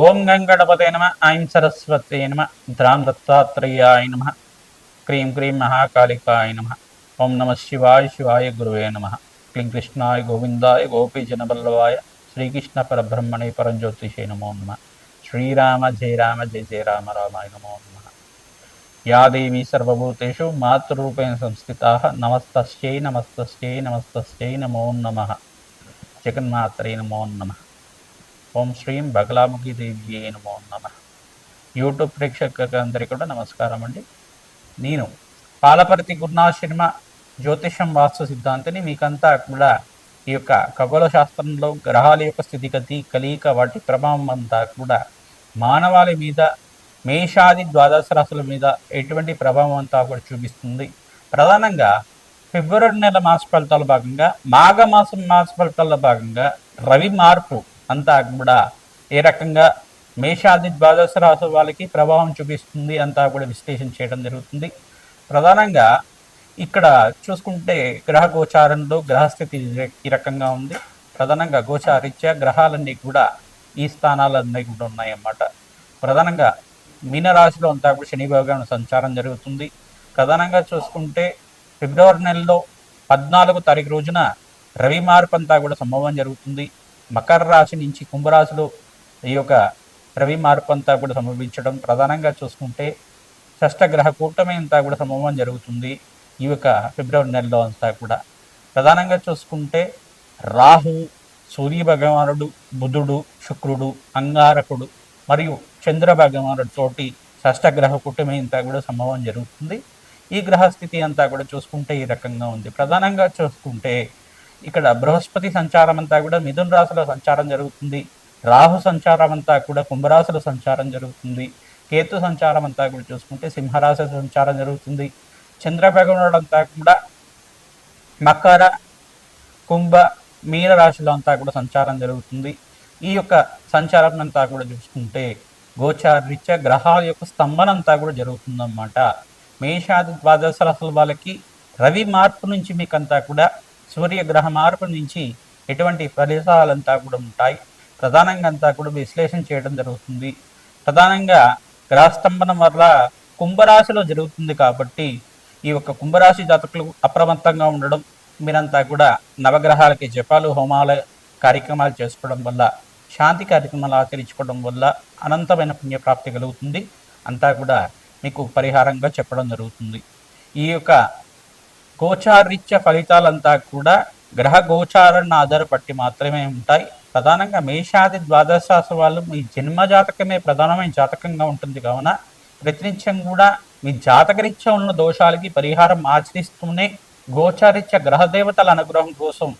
ఓం గంగణపతే నమ ఐం సరస్వతే నమ ద్రాం దత్తాత్రేయాయ నమ క్రీం క్రీం మహాకాళికాయ నమ ఓం నమ శివాయ శివాయ గురువే నమ క్లీం కృష్ణాయ గోవిందాయ గోపీజనబల్లవాయ శ్రీకృష్ణ పరబ్రహ్మణే పరంజ్యోతిషే నమో నమ శ్రీరామ జయ రామ జయ జయ రామ రామాయ నమో నమ యా దేవీ సర్వభూతేషు మాతృరూపేణ సంస్థితాః నమస్తస్యై నమస్తస్యై నమస్తస్యై నమో నమః జగన్మాత్రే నమో నమః ఓం శ్రీం బగలాముఖి దేవి నమో నమ. యూట్యూబ్ ప్రేక్షకులందరికీ కూడా నమస్కారం అండి. నేను పాలపర్తి గురునాథ్ శర్మ జ్యోతిషం వాస్తు సిద్ధాంతిని. మీకంతా కూడా ఈ యొక్క ఖగోళ శాస్త్రంలో గ్రహాల యొక్క స్థితిగతి కలయిక వాటి ప్రభావం అంతా కూడా మానవాళి మీద మేషాది ద్వాదశ రాశుల మీద ఎటువంటి ప్రభావం అంతా కూడా చూపిస్తుంది. ప్రధానంగా ఫిబ్రవరి నెల మాస ఫలితాల భాగంగా మాఘమాసం మాస ఫలితాల భాగంగా రవి మార్పు అంతా కూడా ఏ రకంగా మేషాది ద్వాదశ రాశి వాళ్ళకి ప్రభావం చూపిస్తుంది అంతా కూడా విశ్లేషణ చేయడం జరుగుతుంది. ప్రధానంగా ఇక్కడ చూసుకుంటే గ్రహ గోచారంలో గ్రహస్థితి ఈ రకంగా ఉంది. ప్రధానంగా గోచారీత్యా గ్రహాలన్నీ కూడా ఈ స్థానాలన్నీ కూడా ఉన్నాయన్నమాట. ప్రధానంగా మీనరాశిలో అంతా కూడా శని భగవానుడి సంచారం జరుగుతుంది. ప్రధానంగా చూసుకుంటే ఫిబ్రవరి నెలలో 14వ తారీఖు రోజున రవి మార్పు అంతా కూడా సంభవం జరుగుతుంది. మకర రాశి నుంచి కుంభరాశిలో ఈ యొక్క రవి మార్పు అంతా కూడా సంభవించడం. ప్రధానంగా చూసుకుంటే షష్టగ్రహ కూటమి అంతా కూడా సంభవం జరుగుతుంది ఈ యొక్క ఫిబ్రవరి నెలలో అంతా కూడా. ప్రధానంగా చూసుకుంటే రాహు, సూర్య భగవానుడు, బుధుడు, శుక్రుడు, అంగారకుడు మరియు చంద్ర భగవానుడు తోటి షష్టగ్రహ కూటమి అంతా కూడా సంభవం జరుగుతుంది. ఈ గ్రహస్థితి అంతా కూడా చూసుకుంటే ఈ రకంగా ఉంది. ప్రధానంగా చూసుకుంటే ఇక్కడ బృహస్పతి సంచారం అంతా కూడా మిథున రాశిలో సంచారం జరుగుతుంది. రాహు సంచారం అంతా కూడా కుంభరాశిలో సంచారం జరుగుతుంది. కేతు సంచారం అంతా కూడా చూసుకుంటే సింహరాశి సంచారం జరుగుతుంది. చంద్రభగవానుడు అంతా కూడా మకర, కుంభ, మీన రాశిలో అంతా కూడా సంచారం జరుగుతుంది. ఈ యొక్క సంచారం అంతా కూడా చూసుకుంటే గోచారీత్యా గ్రహాల యొక్క స్తంభన అంతా కూడా జరుగుతుందన్నమాట. మేషాది ద్వాదశ రాశుల వాళ్ళకి రవి మార్పు నుంచి మీకంతా కూడా సూర్యగ్రహ మార్పు నుంచి ఎటువంటి ఫలితాలంతా కూడా ఉంటాయి. ప్రధానంగా అంతా కూడా విశ్లేషణ చేయడం జరుగుతుంది. ప్రధానంగా గ్రహస్తంభనం వల్ల కుంభరాశిలో జరుగుతుంది కాబట్టి ఈ యొక్క కుంభరాశి జాతకులు అప్రమత్తంగా ఉండడం, మీరంతా కూడా నవగ్రహాలకి జపాలు హోమాల కార్యక్రమాలు చేసుకోవడం వల్ల, శాంతి కార్యక్రమాలు ఆచరించుకోవడం వల్ల అనంతమైన పుణ్యప్రాప్తి కలుగుతుంది. అంతా కూడా మీకు పరిహారంగా చెప్పడం జరుగుతుంది. ఈ యొక్క గోచారీత్య ఫలితాలంతా కూడా గ్రహ గోచారాన్ని ఆధారపట్టి మాత్రమే ఉంటాయి. ప్రధానంగా మేషాది ద్వాదశ రాశి వాళ్ళు మీ జన్మ జాతకమే ప్రధానమైన జాతకంగా ఉంటుంది కావున ప్రతినిత్యం కూడా మీ జాతకరీత్యా ఉన్న దోషాలకి పరిహారం ఆచరిస్తూనే గోచారీత్య గ్రహదేవతల అనుగ్రహం కోసం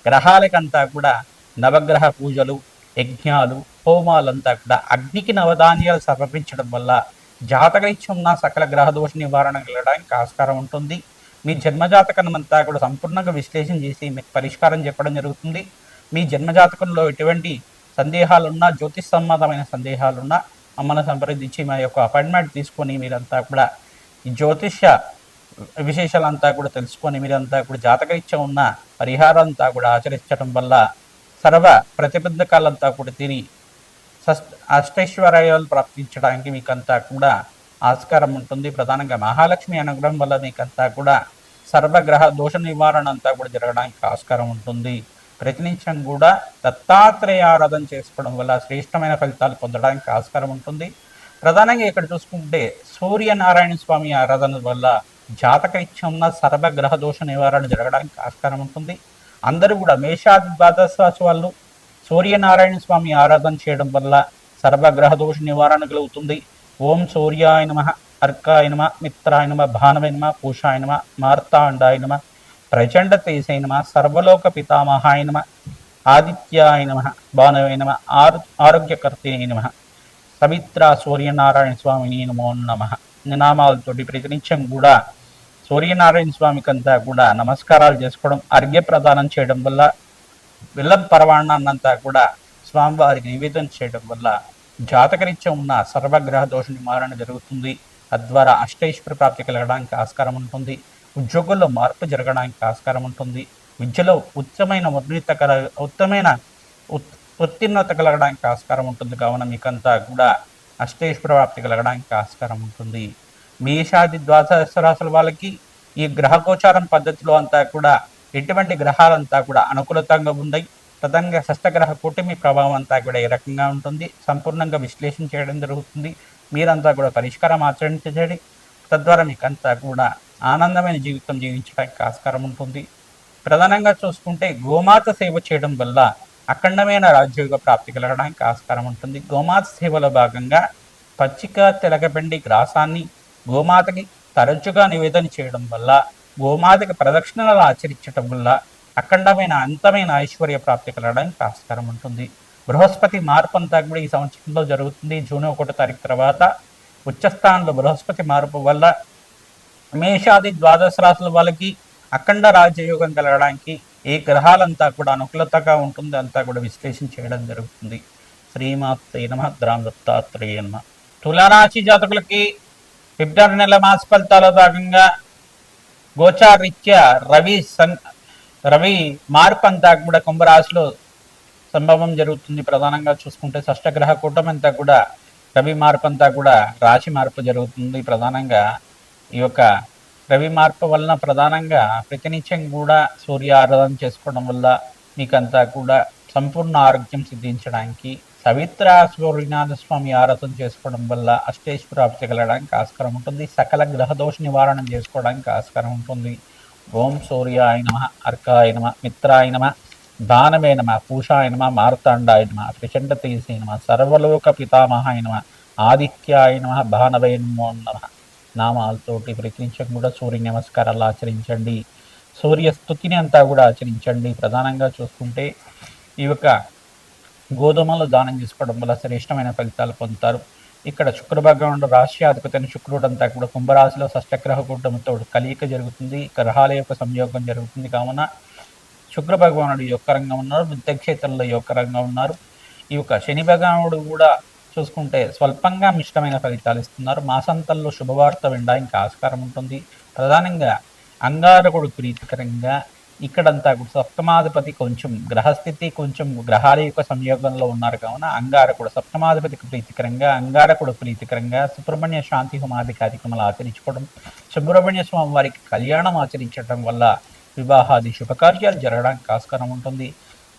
గ్రహాలకంతా కూడా నవగ్రహ పూజలు, యజ్ఞాలు, హోమాలంతా కూడా అగ్నికి నవధాన్యాలు సమర్పించడం వల్ల జాతకరీత్యం ఉన్న సకల గ్రహ దోష నివారణ కలగడానికి ఆస్కారం ఉంటుంది. మీ జన్మజాతకం అంతా కూడా సంపూర్ణంగా విశ్లేషణ చేసి మీకు పరిష్కారం చెప్పడం జరుగుతుంది. మీ జన్మజాతకంలో ఎటువంటి సందేహాలున్నా, జ్యోతిష్ సంబంధమైన సందేహాలున్నా మమ్మల్ని సంప్రదించి మా యొక్క అపాయింట్మెంట్ తీసుకొని మీరంతా కూడా ఈ జ్యోతిష విశేషాలంతా కూడా తెలుసుకొని మీరంతా కూడా జాతకరీత్యా ఉన్న పరిహారం అంతా కూడా ఆచరించడం వల్ల సర్వ ప్రతిబంధకాలంతా కూడా తిని అష్టైశ్వర్యాలు ప్రాప్తించడానికి మీకంతా కూడా ఆస్కారం ఉంటుంది. ప్రధానంగా మహాలక్ష్మి అనుగ్రహం వల్ల మీకంతా కూడా సర్వగ్రహ దోష నివారణ అంతా కూడా జరగడానికి ఆస్కారం ఉంటుంది. ప్రతినిత్యం కూడా దత్తాత్రేయ ఆరాధన చేసుకోవడం వల్ల శ్రేష్టమైన ఫలితాలు పొందడానికి ఆస్కారం ఉంటుంది. ప్రధానంగా ఇక్కడ చూసుకుంటే సూర్యనారాయణ స్వామి ఆరాధన వల్ల జాతకరీత్యం ఉన్న సర్వగ్రహ దోష నివారణ జరగడానికి ఆస్కారం ఉంటుంది. అందరూ కూడా మేషాది ద్వాదశ రాశి వాళ్ళు సూర్యనారాయణ స్వామి ఆరాధన చేయడం వల్ల సర్వగ్రహ దోష నివారణ కలుగుతుంది. ఓం సూర్యాయ నమ, అర్కాయ నమ, మిత్రాయ నమ, భానవే నమ, పూషాయ నమ, మార్తాండాయ నమ, ప్రచండ తేజాయ నమ, సర్వలోక పితామహాయ నమ, ఆదిత్యాయ నమ, భానవే నమ, ఆరోగ్యకర్తయ నమ, సవిత్ర సూర్యనారాయణ స్వామిని నమో నమ నామాలతోటి ప్రతినిత్యం కూడా సూర్యనారాయణ స్వామికి అంతా కూడా నమస్కారాలు చేసుకోవడం, అర్ఘ్య ప్రదానం చేయడం వల్ల, విల్లం పరవాణాన్నంతా కూడా స్వామివారికి నివేదన చేయడం వల్ల జాతకరీత్యం ఉన్న సర్వగ్రహ దోష నివారణ జరుగుతుంది. తద్వారా అష్టైశ్వర్య ప్రాప్తి కలగడానికి ఆస్కారం ఉంటుంది. ఉద్యోగుల్లో మార్పు జరగడానికి ఆస్కారం ఉంటుంది. విద్యలో ఉత్తమైన ఉత్తీర్ణత కలగడానికి ఆస్కారం ఉంటుంది. కావున మీకంతా కూడా అష్టైశ్వర ప్రాప్తి కలగడానికి ఆస్కారం ఉంటుంది. మేషాది ద్వాదశ రాశుల వాళ్ళకి ఈ గ్రహగోచారం పద్ధతిలో అంతా కూడా ఎటువంటి గ్రహాలంతా కూడా అనుకూలతంగా ఉన్నాయి. ప్రధానంగా షష్టగ్రహ కూటమి ప్రభావం అంతా కూడా ఏ రకంగా ఉంటుంది సంపూర్ణంగా విశ్లేషణ చేయడం జరుగుతుంది. మీరంతా కూడా పరిష్కారం ఆచరించండి. తద్వారా మీకంతా కూడా ఆనందమైన జీవితం జీవించడానికి ఆస్కారం ఉంటుంది. ప్రధానంగా చూసుకుంటే గోమాత సేవ చేయడం వల్ల అఖండమైన రాజ్యోగ ప్రాప్తి కలగడానికి ఆస్కారం ఉంటుంది. గోమాత సేవలో భాగంగా పచ్చిక తెలగపిండి గ్రాసాన్ని గోమాతకి తరచుగా నివేదన చేయడం వల్ల, గోమాతకి ప్రదక్షిణలు ఆచరించడం వల్ల అఖండమైన అంతమైన ఐశ్వర్య ప్రాప్తి కలగడానికి ఆస్కారం ఉంటుంది. బృహస్పతి మార్పు అంతా కూడా ఈ సంవత్సరంలో జరుగుతుంది. జూన్ 1 తారీఖు తర్వాత ఉచ్చస్థానంలో బృహస్పతి మార్పు వల్ల మేషాది ద్వాదశ రాశుల వాళ్ళకి అఖండ రాజయోగం కలగడానికి ఏ గ్రహాలంతా కూడా అనుకూలతగా ఉంటుంది అంతా కూడా విశ్లేషణ చేయడం జరుగుతుంది. శ్రీమాత్రే నమః. గ్రామ దత్తాత్రేయ నమః. తులారాశి జాతకులకి ఫిబ్రవరి నెల మాస ఫలితాల్లో భాగంగా గోచారీత్యా రవి మార్పు అంతా కూడా కుంభరాశిలో సంభవం జరుగుతుంది. ప్రధానంగా చూసుకుంటే షష్టగ్రహ కూటమి అంతా కూడా రవి మార్పు అంతా కూడా రాశి మార్పు జరుగుతుంది. ప్రధానంగా ఈ యొక్క రవి మార్పు వలన ప్రధానంగా ప్రతినిత్యం కూడా సూర్య ఆరాధన చేసుకోవడం వల్ల మీకంతా కూడా సంపూర్ణ ఆరోగ్యం సిద్ధించడానికి, సవిత్ర సూర్యనాథ స్వామి ఆరాధన చేసుకోవడం వల్ల అష్టైశ్వరాప్తి కలగడానికి ఆస్కారం ఉంటుంది. సకల గ్రహదోష నివారణ చేసుకోవడానికి ఆస్కారం ఉంటుంది. ఓం సూర్యాయ నమ, అర్కాయ నమ, మిత్రాయ నమ, దానవే నమ, పూషాయ నమ, మార్తాండాయ నమ, ప్రచండ తేజసే నమ, సర్వలోక పితామహాయ నమ, ఆదిత్యాయ నమ, భానవే నమో నమ నామాలతోటి ప్రయత్నించడం కూడా సూర్య నమస్కారాలు ఆచరించండి. సూర్య స్తుతిని అంతా కూడా ఆచరించండి. ప్రధానంగా చూసుకుంటే ఈ యొక్క గోధుమలు దానం చేసుకోవడం వల్ల శ్రేష్టమైన ఫలితాలు పొందుతారు. ఇక్కడ శుక్ర భగవానుడు రాశ్యాధిపతిని శుక్రుడు అంతా కూడా కుంభరాశిలో షష్టగ్రహ కూటమితో కలియిక జరుగుతుంది. గ్రహాల యొక్క సంయోగం జరుగుతుంది. కావున శుక్ర భగవానుడు యొక్క రంగం ఉన్నారు, మిత్రక్షేత్రంలో యొక్క రంగం ఉన్నారు. ఈ యొక్క శని భగవానుడు కూడా చూసుకుంటే స్వల్పంగా మిష్టమైన ఫలితాలు ఇస్తున్నారు. మాసాంతంలో శుభవార్త వినడానికి ఆస్కారం ఉంటుంది. ప్రధానంగా అంగారకుడు ప్రీతికరంగా ఇక్కడంతా కూడా సప్తమాధిపతి కొంచెం గ్రహస్థితి కొంచెం గ్రహాల యొక్క సంయోగంలో ఉన్నారు. కావున అంగారకుడు సప్తమాధిపతికి ప్రీతికరంగా, అంగారకుడు ప్రీతికరంగా సుబ్రహ్మణ్య శాంతి హోమాది కార్యక్రమాలు ఆచరించుకోవడం, సుబ్రహ్మణ్య స్వామి వారికి కళ్యాణం ఆచరించడం వల్ల వివాహాది శుభకార్యాలు జరగడానికి ఆస్కారం ఉంటుంది.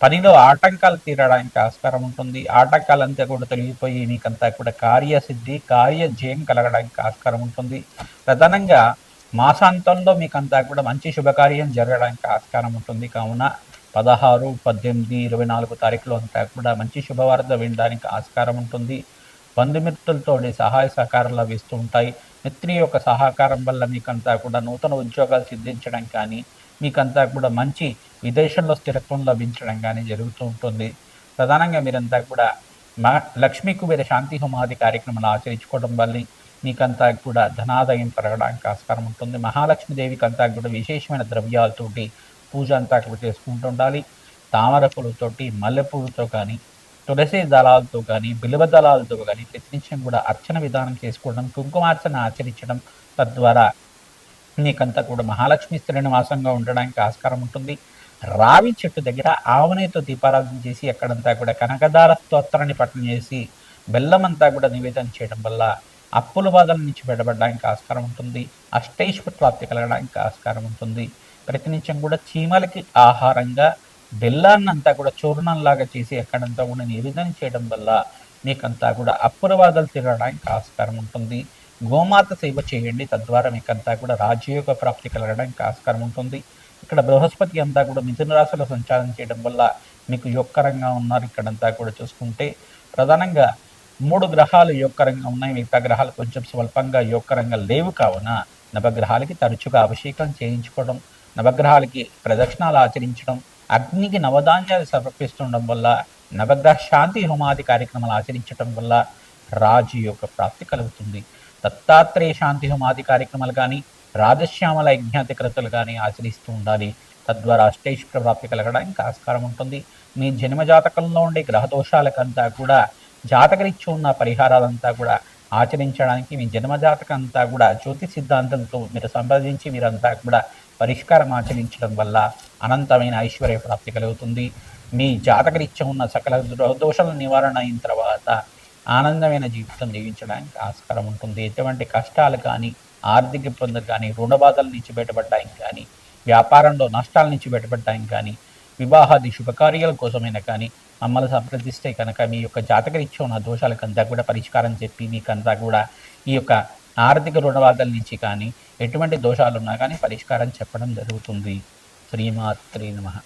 పనిలో ఆటంకాలు తీరడానికి ఆస్కారం ఉంటుంది. ఆటంకాలంతా కూడా తొలగిపోయి మీకంతా కూడా కార్యసిద్ధి, కార్యజయం కలగడానికి ఆస్కారం ఉంటుంది. ప్రధానంగా మాసాంతంలో మీకంతా కూడా మంచి శుభకార్యం జరగడానికి ఆస్కారం ఉంటుంది. కావున 16, 18, 24 తారీఖులో అంతా కూడా మంచి శుభవార్త వినడానికి ఆస్కారం ఉంటుంది. బంధుమిత్రులతో సహాయ సహకారాలు లభిస్తూ ఉంటాయి. మిత్రి యొక్క సహకారం వల్ల మీకంతా కూడా నూతన ఉద్యోగాలు సిద్ధించడం కానీ, మీకంతా కూడా మంచి విదేశంలో స్థిరత్వం లభించడం కానీ జరుగుతూ ఉంటుంది. ప్రధానంగా మీరంతా కూడా లక్ష్మీ కుబేర శాంతి హోమాది కార్యక్రమాలు ఆచరించుకోవడం వల్ల మీకంతా కూడా ధనాదాయం పెరగడానికి ఆస్కారం ఉంటుంది. మహాలక్ష్మీదేవికి అంతా కూడా విశేషమైన ద్రవ్యాలతోటి పూజ అంతా కూడా చేసుకుంటూ ఉండాలి. తామర పూలతోటి, మల్లెపూలతో కానీ, తులసి దళాలతో కానీ, బిల్వ దళాలతో కానీ ప్రతినిత్యం కూడా అర్చన విధానం చేసుకోవడం, కుంకుమార్చన ఆచరించడం, తద్వారా నీకంతా కూడా మహాలక్ష్మి శ్రీనివాసంగా ఉండడానికి ఆస్కారం ఉంటుంది. రావి చెట్టు దగ్గర ఆవునేతో దీపారాధన చేసి అక్కడంతా కూడా కనకదార స్తోత్రాన్ని పఠనం చేసి బెల్లం అంతా కూడా నివేదన చేయడం వల్ల అప్పుల బాధల నుంచి బయటపడడానికి ఆస్కారం ఉంటుంది. అష్టైశ్వర ప్రాప్తి కలగడానికి ఆస్కారం ఉంటుంది. ప్రతినిత్యం కూడా చీమలకి ఆహారంగా బెల్లాన్ని అంతా కూడా చూర్ణంలాగా చేసి ఎక్కడంతా కూడా నివేదన చేయడం వల్ల మీకంతా కూడా అప్పుల బాధలు తిరగడానికి ఆస్కారం ఉంటుంది. గోమాత సేవ చేయండి. తద్వారా మీకంతా కూడా రాజయోగ ప్రాప్తి కలగడానికి ఆస్కారం ఉంటుంది. ఇక్కడ బృహస్పతి అంతా కూడా మిథున రాశిలో సంచారం చేయడం వల్ల మీకు యోగకరంగా ఉన్నారు. ఇక్కడంతా కూడా చూసుకుంటే ప్రధానంగా 3 గ్రహాలు యోగకరంగా ఉన్నాయి. మిగతా గ్రహాలు కొంచెం స్వల్పంగా యోగకరంగా లేవు. కావున నవగ్రహాలకి తరచుగా అభిషేకం చేయించుకోవడం, నవగ్రహాలకి ప్రదక్షిణాలు ఆచరించడం, అగ్నికి నవధాన్యాలు సమర్పిస్తుండడం వల్ల, నవగ్రహ శాంతి హోమాది కార్యక్రమాలు ఆచరించడం వల్ల రాజయోగ ప్రాప్తి కలుగుతుంది. దత్తాత్రేయ శాంతి హోమాది కార్యక్రమాలు కానీ, రాజశ్యామల యజ్ఞాతి క్రతులు కానీ ఆచరిస్తూ ఉండాలి. తద్వారా అష్టైశ్వర ప్రాప్తి కలగడానికి ఆస్కారం ఉంటుంది. మీ జన్మజాతకంలో ఉండే గ్రహదోషాలకంతా కూడా జాతకరీత్యా ఉన్న పరిహారాలంతా కూడా ఆచరించడానికి మీ జన్మజాతకం అంతా కూడా జ్యోతి సిద్ధాంతంతో మీరు సంప్రదించి మీరంతా కూడా పరిష్కారం ఆచరించడం వల్ల అనంతమైన ఐశ్వర్య ప్రాప్తి కలుగుతుంది. మీ జాతకరీత్యా ఉన్న సకల దోషాల నివారణ అయిన తర్వాత ఆనందమైన జీవితం జీవించడానికి ఆస్కారం ఉంటుంది. ఎటువంటి కష్టాలు కానీ, ఆర్థిక ఇబ్బందులు కానీ, రుణ బాధల నుంచి బయటపడడానికి కానీ, వ్యాపారంలో నష్టాల నుంచి బయటపడడానికి కానీ, వివాహాది శుభకార్యాల కోసమైనా కానీ మమ్మల్ని సంప్రదిస్తే కనుక మీ యొక్క జాతకరీత్యా ఉన్న దోషాలకంతా కూడా పరిష్కారం చెప్పి మీకంతా కూడా ఈ యొక్క ఆర్థిక రుణబాధల నుంచి కానీ, ఎటువంటి దోషాలున్నా కానీ పరిష్కారం చెప్పడం జరుగుతుంది. శ్రీమాత్రే నమః.